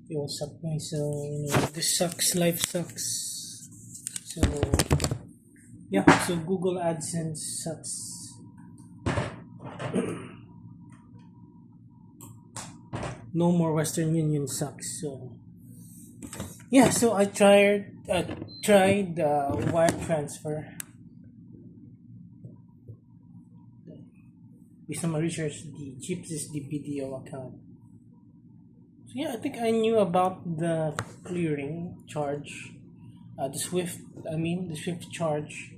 It will suck me. So this sucks. Life sucks. So yeah. So Google AdSense sucks. No more Western Union sucks. So yeah. So I tried wire transfer based on my research. The cheapest is the BDO account. So yeah, I think I knew about the clearing charge, the Swift. I mean the Swift charge.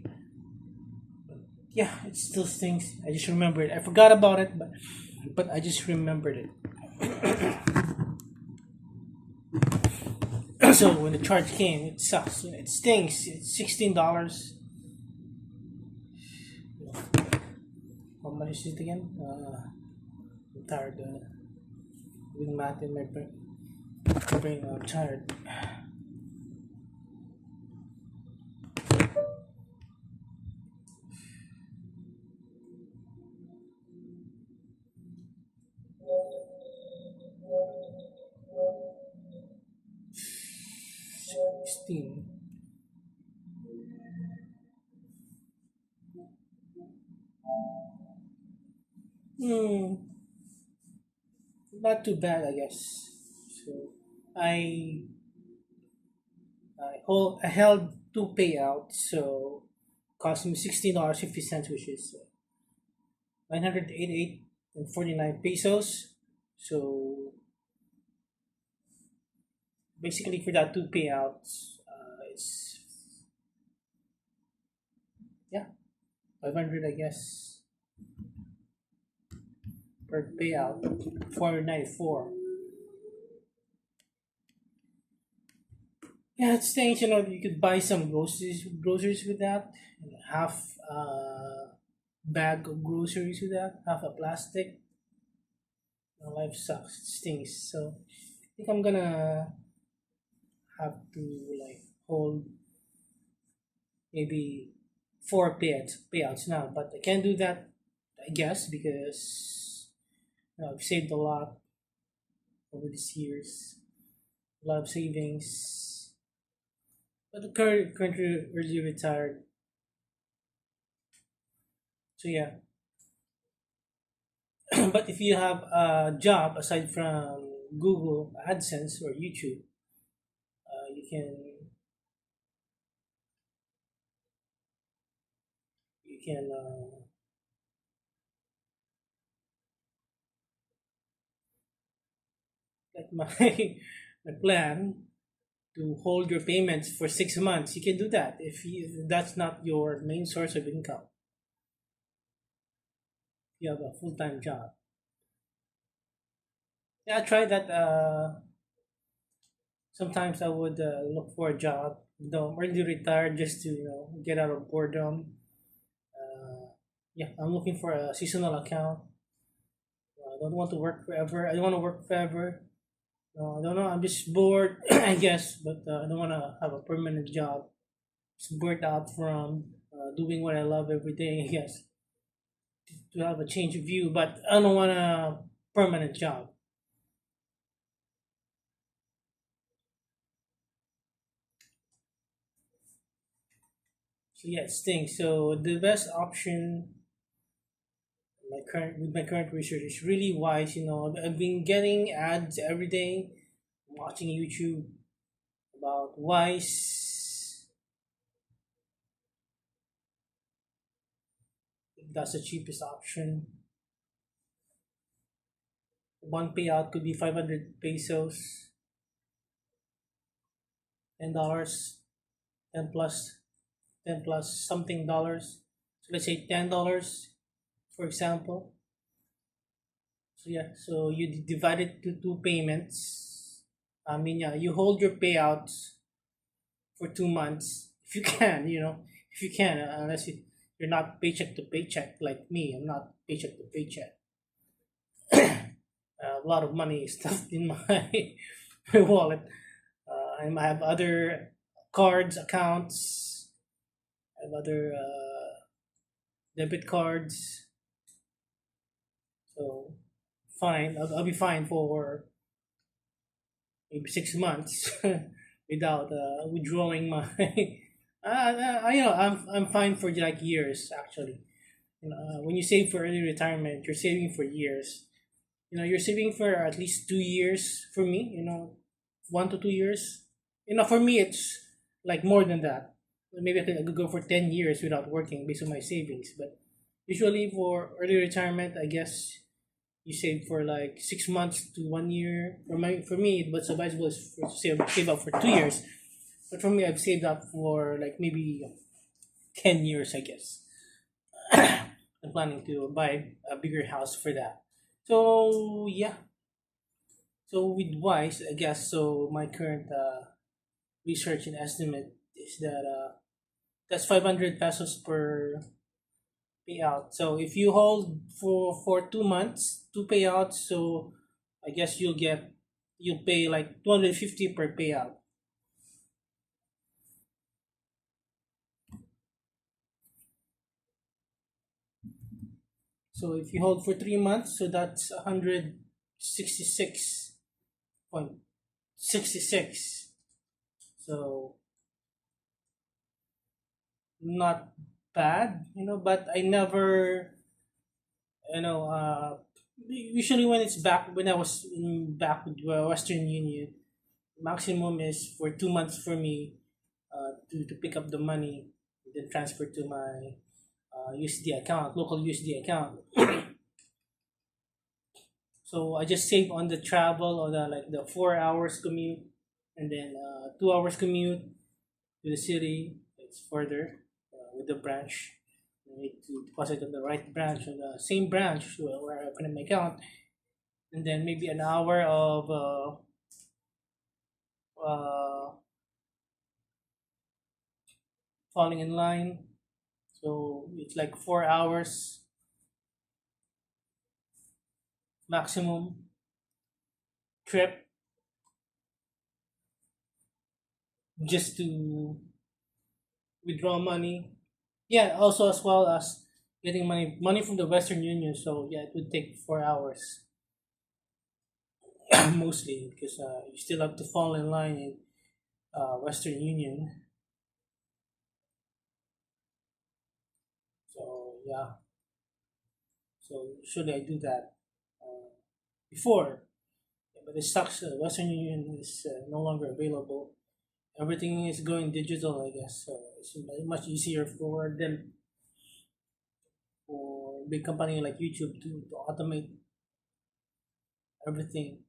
Yeah, it still stinks. I just remembered. I forgot about it, but I just remembered it. So when the charge came, it sucks. It stinks. It's $16. How much is it again? I'm tired. Doing math in my brain. I'm tired. 16. Hmm. Not too bad, I guess. So I I held two payouts, so cost me $16.50, which is 988 and 49 pesos. So basically, for that two payouts, it's yeah 500, I guess, per payout. 494. Yeah, it's things you could buy some groceries with that, half bag of groceries with that, half a plastic. Life sucks. It stinks. So I think I'm gonna have to like hold maybe four payouts now, but I can't do that, I guess, because I've saved a lot over these years, a lot of savings. But the currently early retired. So yeah. But if you have a job aside from Google AdSense or YouTube, you can like my my plan to hold your payments for 6 months. You can do that if that's not your main source of income. You have a full time job. Yeah, I tried that. Sometimes I would look for a job, though I'm already retired, just to get out of boredom. Yeah, I'm looking for a seasonal account. I don't want to work forever. I don't want to work forever. I don't know. I'm just bored, I guess, but I don't want to have a permanent job. Just burnt out from doing what I love every day, I guess, to have a change of view. But I don't want a permanent job. So yeah, it stinks. So the best option, with my current research, is really wise. I've been getting ads every day, watching YouTube about wise. That's the cheapest option. One payout could be 500 pesos, $10, 10 plus, 10 plus something dollars. So let's say $10, for example. So yeah, so you divide it to two payments. I mean, yeah, you hold your payouts for 2 months if you can. If you can, unless you're not paycheck to paycheck like me. I'm not paycheck to paycheck. A lot of money is stuffed in my wallet. I have other cards, accounts. I have other debit cards. So fine, I'll be fine for maybe 6 months without withdrawing my. I'm fine for like years actually. When you save for early retirement, you're saving for years. You're saving for at least 2 years for me. 1 to 2 years. For me, it's like more than that. Maybe I could go for 10 years without working based on my savings. But usually for early retirement, I guess you save for like 6 months to 1 year. For me, what's advisable is to save up for 2 years. But for me, I've saved up for like maybe 10 years, I guess. I'm planning to buy a bigger house for that. So yeah. So with Wise, I guess so. My current research and estimate is that that's 500 pesos per payout. So if you hold for 2 months, two payouts, so I guess you'll pay like 250 per payout. So if you hold for 3 months, so that's 166.66. So not bad, but I never, usually when it's back, when I was back with Western Union, maximum is for 2 months for me to pick up the money, then transfer to my USD account, local USD account. So I just save on the travel or the 4 hours commute, and then 2 hours commute to the city. It's further with the branch. I need to deposit on the right branch, on the same branch where I open my account, and then maybe an hour of uh, falling in line. So it's like 4 hours maximum trip just to withdraw money. Yeah, also as well as getting money from the Western Union. So yeah, it would take 4 hours mostly because you still have to fall in line in Western Union. So yeah, so usually I do that before. Yeah, but it sucks. Western Union is no longer available. Everything is going digital, I guess. So it's much easier for them, for big company like YouTube to automate everything.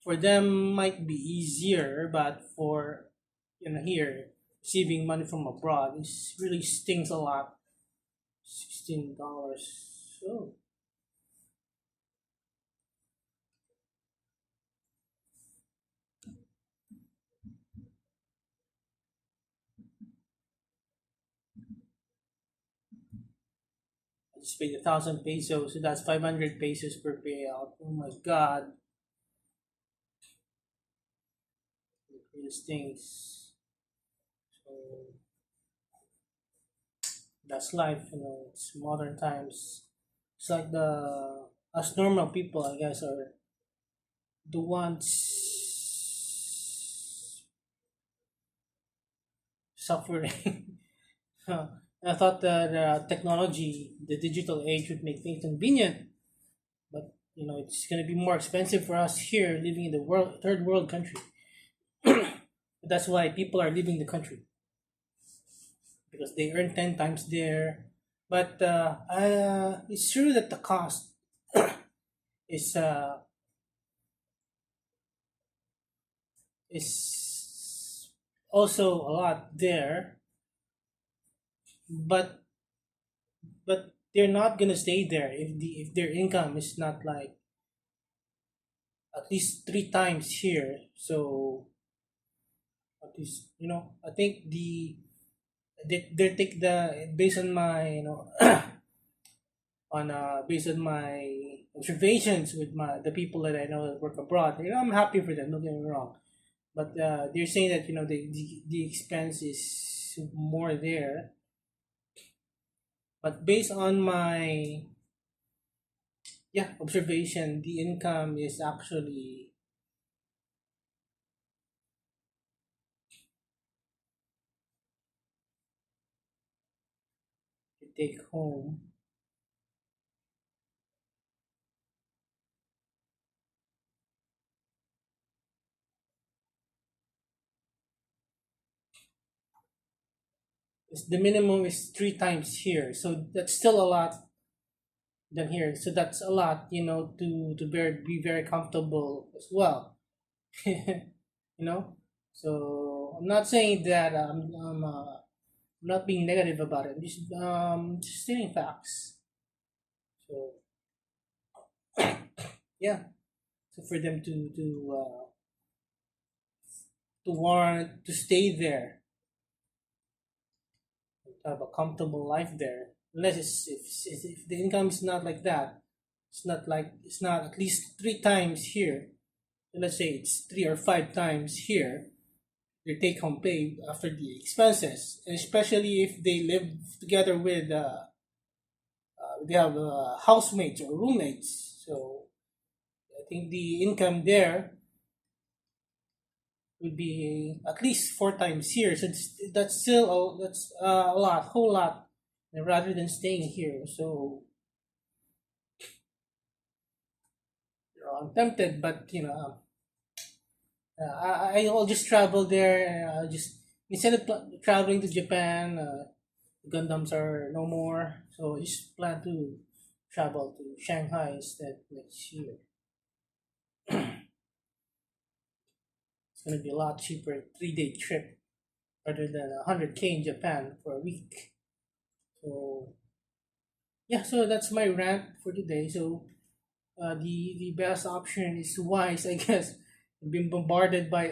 For them might be easier, but for here receiving money from abroad, it really stings a lot. $16. So I just paid 1,000 pesos, so that's 500 pesos per payout. Oh my god, it really stings. So that's life, it's modern times. It's like the us normal people, I guess, are the ones suffering. Huh. I thought that technology, the digital age, would make things convenient, but it's gonna be more expensive for us here living in the third world country. That's why people are leaving the country because they earn 10 times there. But it's true that the cost is is also a lot there, but they're not gonna stay there if their income is not like at least 3 times here. So at least I think they take the based on my on based on my observations with the people that I know that work abroad. I'm happy for them. Don't get me wrong, but they're saying that the expense is more there. But based on my observation, the income is actually take home. The minimum is three times here, so that's still a lot than here. So that's a lot, to be very comfortable as well. you know. So I'm not saying that I'm not being negative about it. I'm just stating facts. So yeah, so for them to want to stay there, to have a comfortable life there, unless if the income is not like that, it's not at least three times here. Let's say it's three or five times here. Their take home pay after the expenses, and especially if they live together with they have housemates or roommates. So I think the income there would be at least four times here. So that's still that's a lot, whole lot, rather than staying here. So I'm tempted, but I'll just travel there. And I'll just instead of traveling to Japan, Gundams are no more. So I just plan to travel to Shanghai instead next year. It's gonna be a lot cheaper, 3 day trip rather than 100K in Japan for a week. So yeah, so that's my rant for today. So the best option is Wise, I guess. I've been bombarded by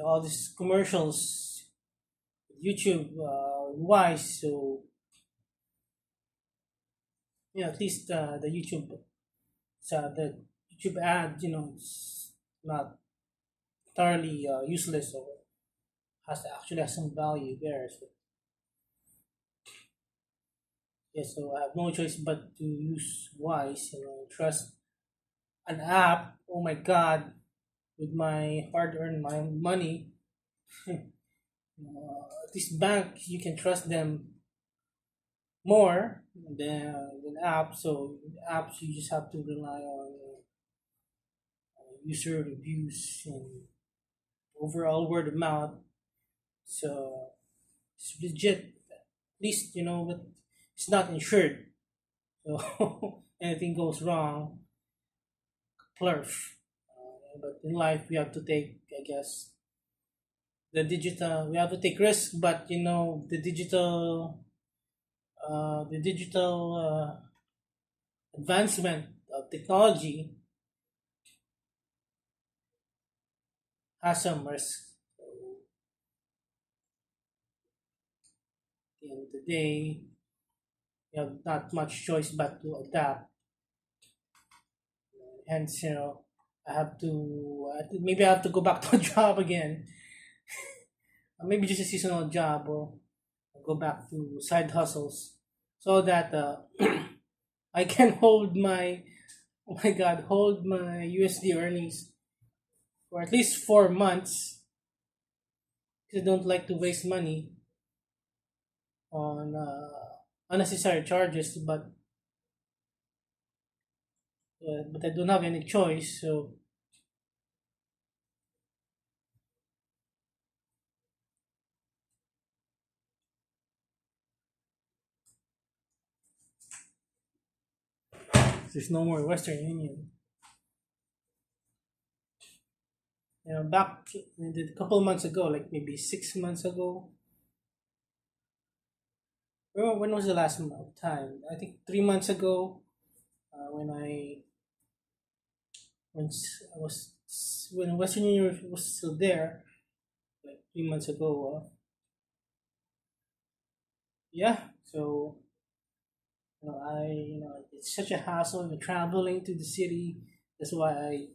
all these commercials, YouTube, Wise. So yeah, at least the YouTube ad, it's not thoroughly useless or actually has some value there. So yeah, so I have no choice but to use Wise. Trust an app. Oh my God, with my hard-earned my money. This bank, you can trust them more than apps. So apps, you just have to rely on user reviews and overall word of mouth. So it's legit. At least but it's not insured. So anything goes wrong, plurf. But in life, we have to take, I guess, the digital. We have to take risks, but the digital advancement of technology has some risks. So at the end of the day, you have not much choice but to adapt. Hence, maybe I have to go back to a job again. Or maybe just a seasonal job, or go back to side hustles so that I can oh my God, hold my USD earnings for at least 4 months. Because I don't like to waste money on unnecessary charges, but I don't have any choice. So there's no more Western Union. Back a couple months ago, like maybe 6 months ago. When was the last time? I think 3 months ago, when I was when Western Union was still there, like 3 months ago. Yeah, so it's such a hassle traveling to the city. That's why I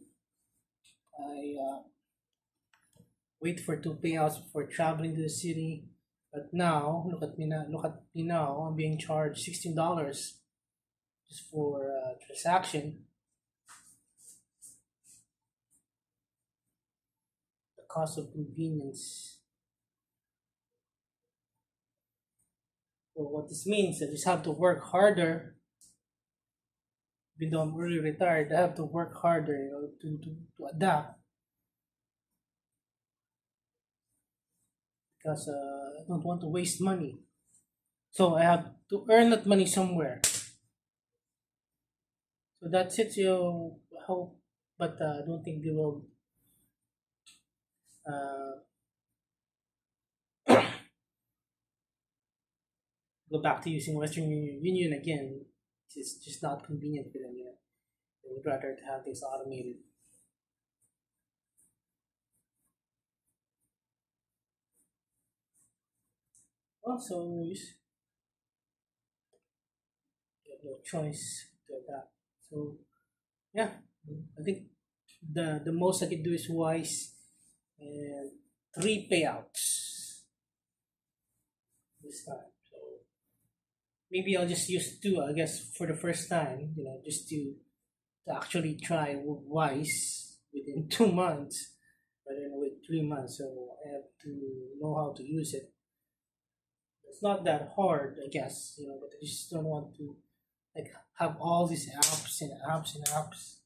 wait for two payouts before traveling to the city. But now, look at me now. I'm being charged $16 just for transaction. cost of convenience. So what this means, I just have to work harder. Even though I'm really retired, I have to work harder, to adapt because I don't want to waste money. So I have to earn that money somewhere. So that's it. You hope, but I don't think they will uh, go back to using Western Union again. It's just not convenient for them. They would rather to have this automated. Also, you have no choice to adapt. So yeah, I think the most I could do is wise and three payouts this time. So maybe I'll just use two, I guess, for the first time. Just to actually try wise within 2 months rather than wait 3 months. So I have to know how to use it. It's not that hard, I guess, but I just don't want to like have all these apps and apps and apps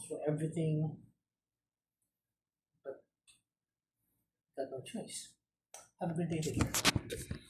for everything. But got no choice. Have a good day, take care.